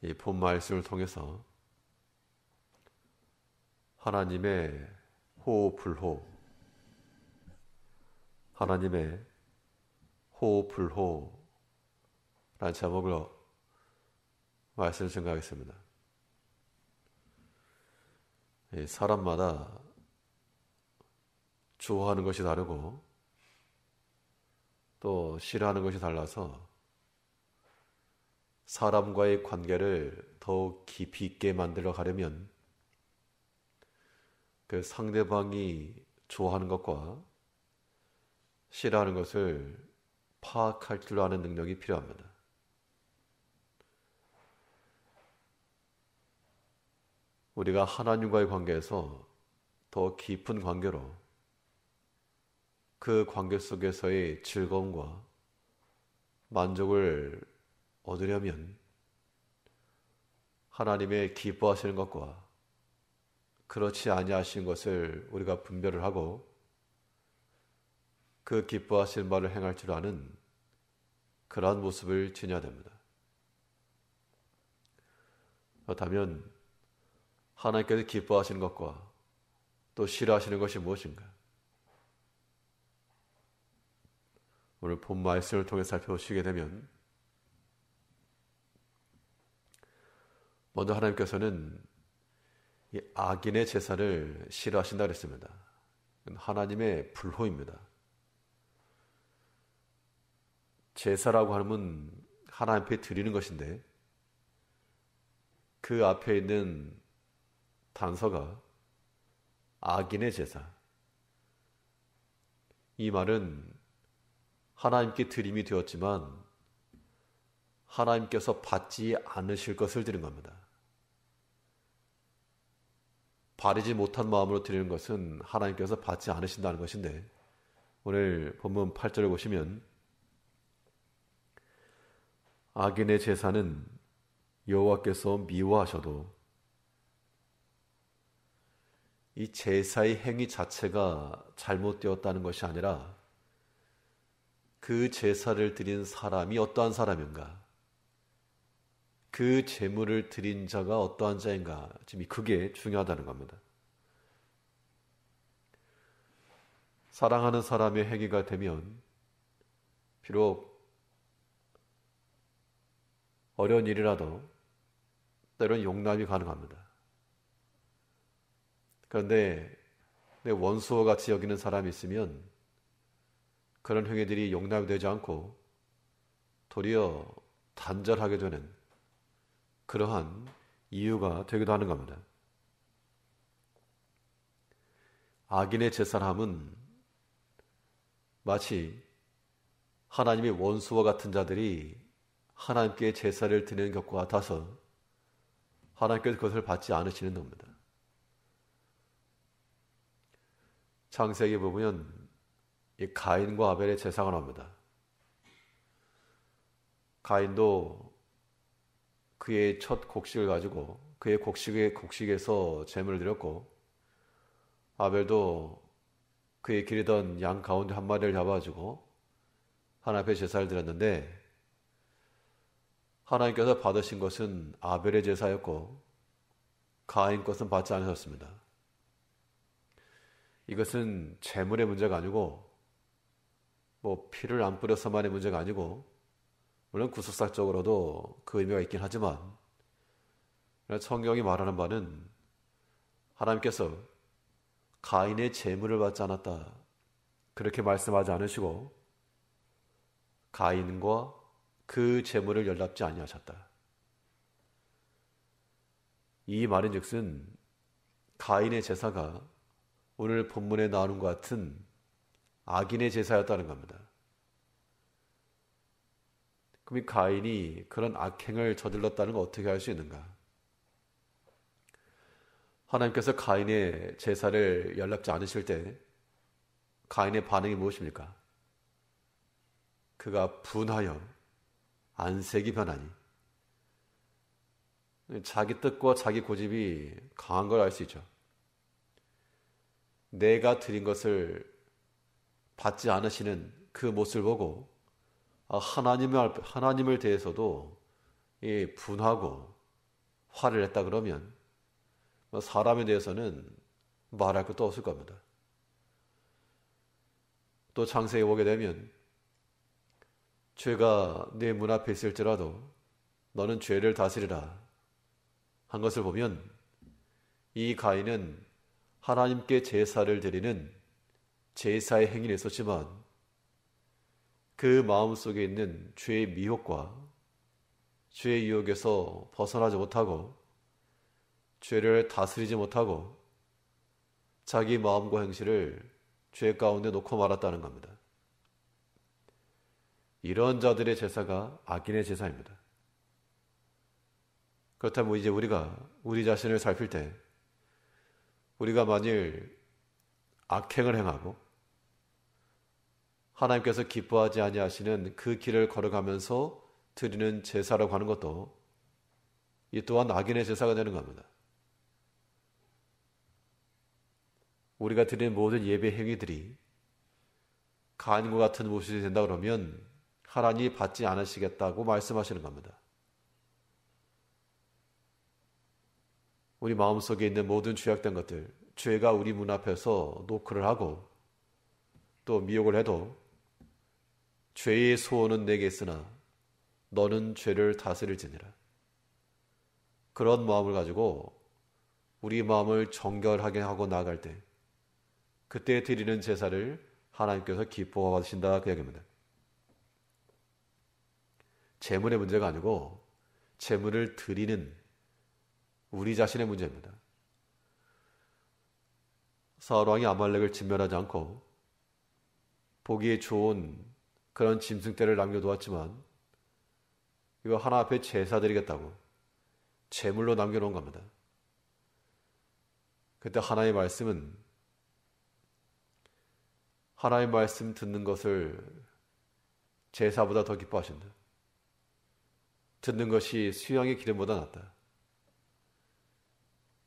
이 본 말씀을 통해서 하나님의 호흡불호, 하나님의 호흡불호라는 제목으로 말씀을 증거하겠습니다. 사람마다 좋아하는 것이 다르고 또 싫어하는 것이 달라서 사람과의 관계를 더욱 깊이 있게 만들어 가려면 그 상대방이 좋아하는 것과 싫어하는 것을 파악할 줄 아는 능력이 필요합니다. 우리가 하나님과의 관계에서 더 깊은 관계로 그 관계 속에서의 즐거움과 만족을 얻으려면 하나님의 기뻐하시는 것과 그렇지 아니하신 것을 우리가 분별을 하고 그 기뻐하시는 바를 행할 줄 아는 그러한 모습을 지녀야 됩니다. 그렇다면 하나님께서 기뻐하시는 것과 또 싫어하시는 것이 무엇인가? 오늘 본 말씀을 통해 살펴보시게 되면 먼저 하나님께서는 이 악인의 제사를 싫어하신다 그랬습니다. 하나님의 불호입니다. 제사라고 하면 하나님 앞에 드리는 것인데 그 앞에 있는 단서가 악인의 제사. 이 말은 하나님께 드림이 되었지만 하나님께서 받지 않으실 것을 드린 겁니다. 바르지 못한 마음으로 드리는 것은 하나님께서 받지 않으신다는 것인데 오늘 본문 8절을 보시면 악인의 제사는 여호와께서 미워하셔도 이 제사의 행위 자체가 잘못되었다는 것이 아니라 그 제사를 드린 사람이 어떠한 사람인가, 그 제물을 드린 자가 어떠한 자인가, 지금 그게 중요하다는 겁니다. 사랑하는 사람의 행위가 되면 비록 어려운 일이라도 때로는 용납이 가능합니다. 그런데 내 원수와 같이 여기는 사람이 있으면 그런 행위들이 용납이 되지 않고 도리어 단절하게 되는 그러한 이유가 되기도 하는 겁니다. 악인의 제사함은 마치 하나님의 원수와 같은 자들이 하나님께 제사를 드리는 것과 같아서 하나님께서 그것을 받지 않으시는 겁니다. 창세기에 보면 이 가인과 아벨의 제사가 나옵니다. 가인도 그의 첫 곡식을 가지고 그의 곡식에서 제물을 드렸고 아벨도 그의 기르던 양 가운데 한 마리를 잡아가지고 하나님 앞에 제사를 드렸는데 하나님께서 받으신 것은 아벨의 제사였고 가인 것은 받지 않으셨습니다. 이것은 제물의 문제가 아니고 피를 안 뿌려서만의 문제가 아니고 물론 구속사적으로도 그 의미가 있긴 하지만 성경이 말하는 바는 하나님께서 가인의 제물을 받지 않았다 그렇게 말씀하지 않으시고 가인과 그 제물을 연락지 아니하셨다. 이 말인즉슨 가인의 제사가 오늘 본문에 나오는 것 같은 악인의 제사였다는 겁니다. 그럼 이 가인이 그런 악행을 저질렀다는 걸 어떻게 알 수 있는가? 하나님께서 가인의 제사를 연락지 않으실 때 가인의 반응이 무엇입니까? 그가 분하여 안색이 변하니 자기 뜻과 자기 고집이 강한 걸 알 수 있죠. 내가 드린 것을 받지 않으시는 그 모습을 보고 하나님을 대해서도 분하고 화를 냈다 그러면 사람에 대해서는 말할 것도 없을 겁니다. 또 창세기에 보게 되면 죄가 내 문 앞에 있을지라도 너는 죄를 다스리라 한 것을 보면 이 가인은 하나님께 제사를 드리는 제사의 행위를 했었지만 그 마음속에 있는 죄의 미혹과 죄의 유혹에서 벗어나지 못하고 죄를 다스리지 못하고 자기 마음과 행실을 죄 가운데 놓고 말았다는 겁니다. 이런 자들의 제사가 악인의 제사입니다. 그렇다면 이제 우리가 우리 자신을 살필 때 우리가 만일 악행을 행하고 하나님께서 기뻐하지 아니하시는 그 길을 걸어가면서 드리는 제사라고 하는 것도 이 또한 악인의 제사가 되는 겁니다. 우리가 드리는 모든 예배 행위들이 가인과 같은 모습이 된다 그러면 하나님이 받지 않으시겠다고 말씀하시는 겁니다. 우리 마음속에 있는 모든 죄악된 것들, 죄가 우리 문 앞에서 노크를 하고 또 미혹을 해도 죄의 소원은 내게 있으나 너는 죄를 다스릴지니라. 그런 마음을 가지고 우리 마음을 정결하게 하고 나아갈 때 그때 드리는 제사를 하나님께서 기뻐하신다 그 이야기입니다. 재물의 문제가 아니고 재물을 드리는 우리 자신의 문제입니다. 사울 왕이 아말렉을 진멸하지 않고 보기에 좋은 그런 짐승떼를 남겨두었지만 이거 하나 앞에 제사 드리겠다고 제물로 남겨놓은 겁니다. 그때 하나님의 말씀은 하나님의 말씀 듣는 것을 제사보다 더 기뻐하신다. 듣는 것이 수양의 기름보다 낫다.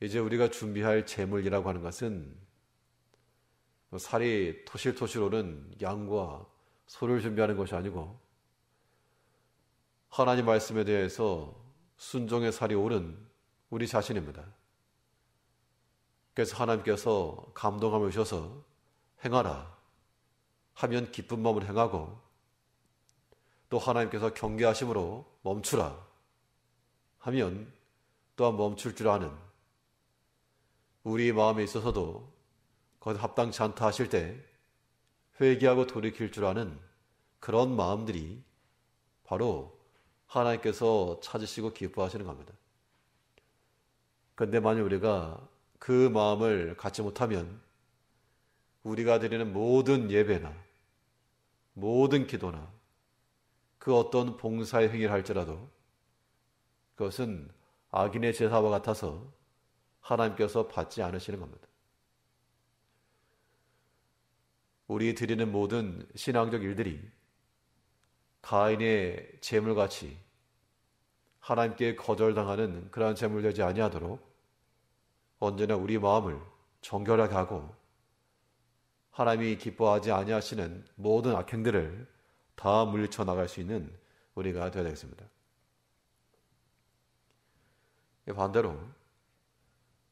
이제 우리가 준비할 제물이라고 하는 것은 살이 토실토실 오른 양과 소를 준비하는 것이 아니고 하나님 말씀에 대해서 순종의 살이 오른 우리 자신입니다. 그래서 하나님께서 감동함을 주셔서 행하라 하면 기쁜 마음으로 행하고 또 하나님께서 경계하심으로 멈추라 하면 또한 멈출 줄 아는 우리 마음에 있어서도 거기 합당치 않다 하실 때 회개하고 돌이킬 줄 아는 그런 마음들이 바로 하나님께서 찾으시고 기뻐하시는 겁니다. 그런데 만약 우리가 그 마음을 갖지 못하면 우리가 드리는 모든 예배나 모든 기도나 그 어떤 봉사의 행위를 할지라도 그것은 악인의 제사와 같아서 하나님께서 받지 않으시는 겁니다. 우리 드리는 모든 신앙적 일들이 가인의 제물같이 하나님께 거절당하는 그러한 제물 되지 아니하도록 언제나 우리 마음을 정결하게 하고 하나님이 기뻐하지 아니하시는 모든 악행들을 다 물리쳐 나갈 수 있는 우리가 되어야 되겠습니다. 반대로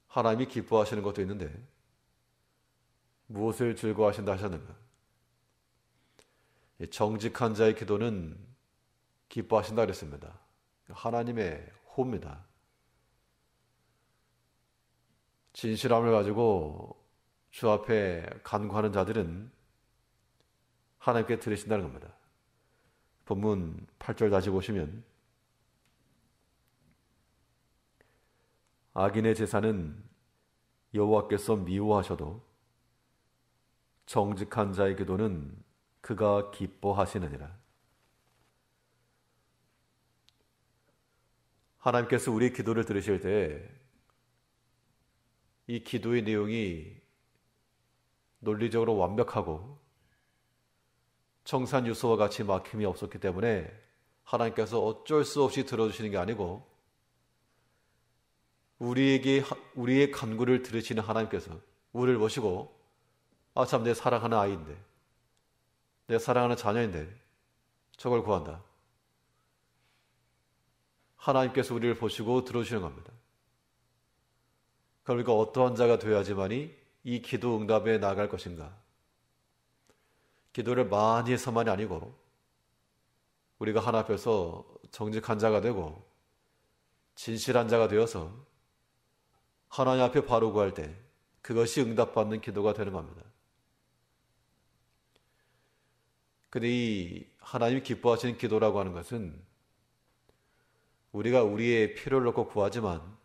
하나님이 기뻐하시는 것도 있는데 무엇을 즐거워하신다 하셨는가? 정직한 자의 기도는 기뻐하신다 그랬습니다. 하나님의 호입니다. 진실함을 가지고 주 앞에 간구하는 자들은 하나님께 들으신다는 겁니다. 본문 8절 다시 보시면 악인의 제사는 여호와께서 미워하셔도 정직한 자의 기도는 그가 기뻐하시느니라. 하나님께서 우리의 기도를 들으실 때 이 기도의 내용이 논리적으로 완벽하고 청산유소와 같이 막힘이 없었기 때문에 하나님께서 어쩔 수 없이 들어주시는 게 아니고 우리의 간구를 들으시는 하나님께서 우리를 보시고 참 내 사랑하는 아이인데 내 사랑하는 자녀인데 저걸 구한다. 하나님께서 우리를 보시고 들어주시는 겁니다. 우리가 어떠한 자가 되어야지만이 이 기도 응답에 나아갈 것인가? 기도를 많이 해서만이 아니고 우리가 하나 앞에서 정직한 자가 되고 진실한 자가 되어서 하나님 앞에 바로 구할 때 그것이 응답받는 기도가 되는 겁니다. 근데 이 하나님이 기뻐하시는 기도라고 하는 것은 우리가 우리의 필요를 놓고 구하지만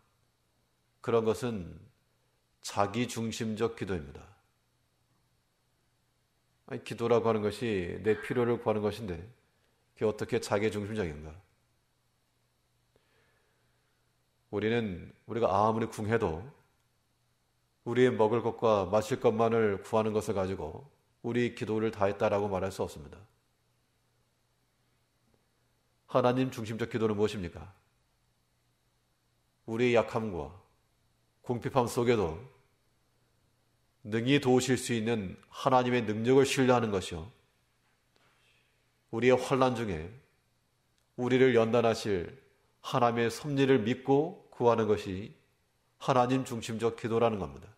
그런 것은 자기 중심적 기도입니다. 아니, 기도라고 하는 것이 내 필요를 구하는 것인데 그게 어떻게 자기 중심적인가? 우리가 아무리 궁해도 우리의 먹을 것과 마실 것만을 구하는 것을 가지고 우리 기도를 다했다라고 말할 수 없습니다. 하나님 중심적 기도는 무엇입니까? 우리의 약함과 궁핍함 속에도 능히 도우실 수 있는 하나님의 능력을 신뢰하는 것이요. 우리의 환난 중에 우리를 연단하실 하나님의 섭리를 믿고 구하는 것이 하나님 중심적 기도라는 겁니다.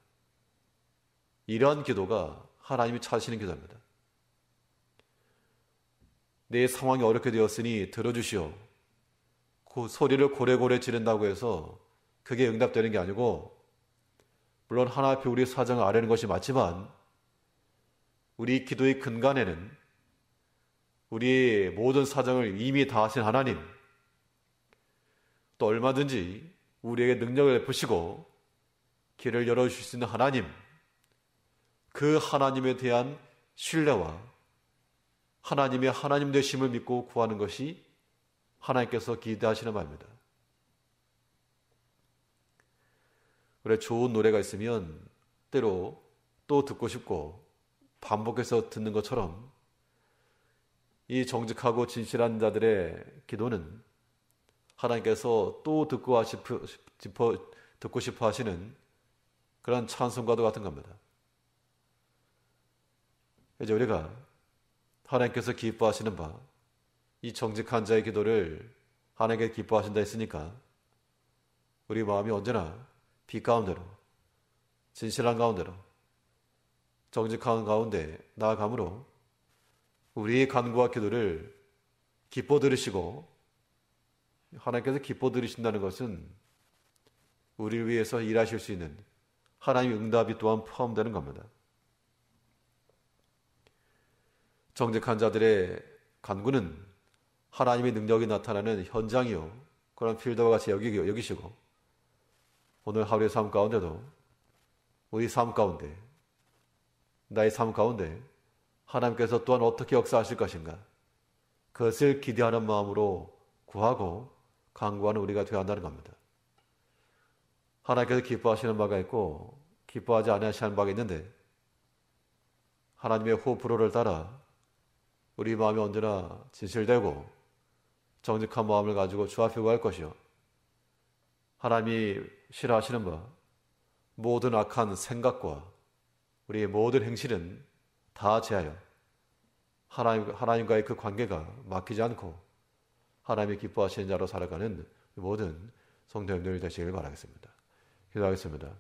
이러한 기도가 하나님이 찾으시는 기도입니다. 내 상황이 어렵게 되었으니 들어주시오. 그 소리를 고래고래 지른다고 해서 그게 응답되는 게 아니고, 물론 하나 앞에 우리 사정을 아뢰는 것이 맞지만 우리 기도의 근간에는 우리의 모든 사정을 이미 다 하신 하나님, 또 얼마든지 우리에게 능력을 베푸시고 길을 열어주실 수 있는 하나님, 그 하나님에 대한 신뢰와 하나님의 하나님 되심을 믿고 구하는 것이 하나님께서 기대하시는 바입니다. 그래, 좋은 노래가 있으면 때로 또 듣고 싶고 반복해서 듣는 것처럼 이 정직하고 진실한 자들의 기도는 하나님께서 또 듣고 싶어 하시는 그런 찬송과도 같은 겁니다. 이제 우리가 하나님께서 기뻐하시는 바, 이 정직한 자의 기도를 하나님께 기뻐하신다 했으니까 우리 마음이 언제나 빛 가운데로, 진실한 가운데로, 정직한 가운데 나아감으로 우리의 간구와 기도를 기뻐 들으시고, 하나님께서 기뻐 들으신다는 것은 우리를 위해서 일하실 수 있는 하나님의 응답이 또한 포함되는 겁니다. 정직한 자들의 간구는 하나님의 능력이 나타나는 현장이요, 그런 필드와 같이 여기시고, 오늘 하루의 삶 가운데도 우리 삶 가운데, 나의 삶 가운데 하나님께서 또한 어떻게 역사하실 것인가, 그것을 기대하는 마음으로 구하고 간구하는 우리가 되어야 한다는 겁니다. 하나님께서 기뻐하시는 바가 있고 기뻐하지 않으시는 바가 있는데, 하나님의 호불호를 따라 우리 마음이 언제나 진실되고 정직한 마음을 가지고 주 앞에 구할 것이요, 하나님이 싫어하시는 바 모든 악한 생각과 우리의 모든 행실은 다 제하여 하나님과의 그 관계가 막히지 않고 하나님이 기뻐하시는 자로 살아가는 모든 성도 여러분들이 되시길 바라겠습니다. 기도하겠습니다.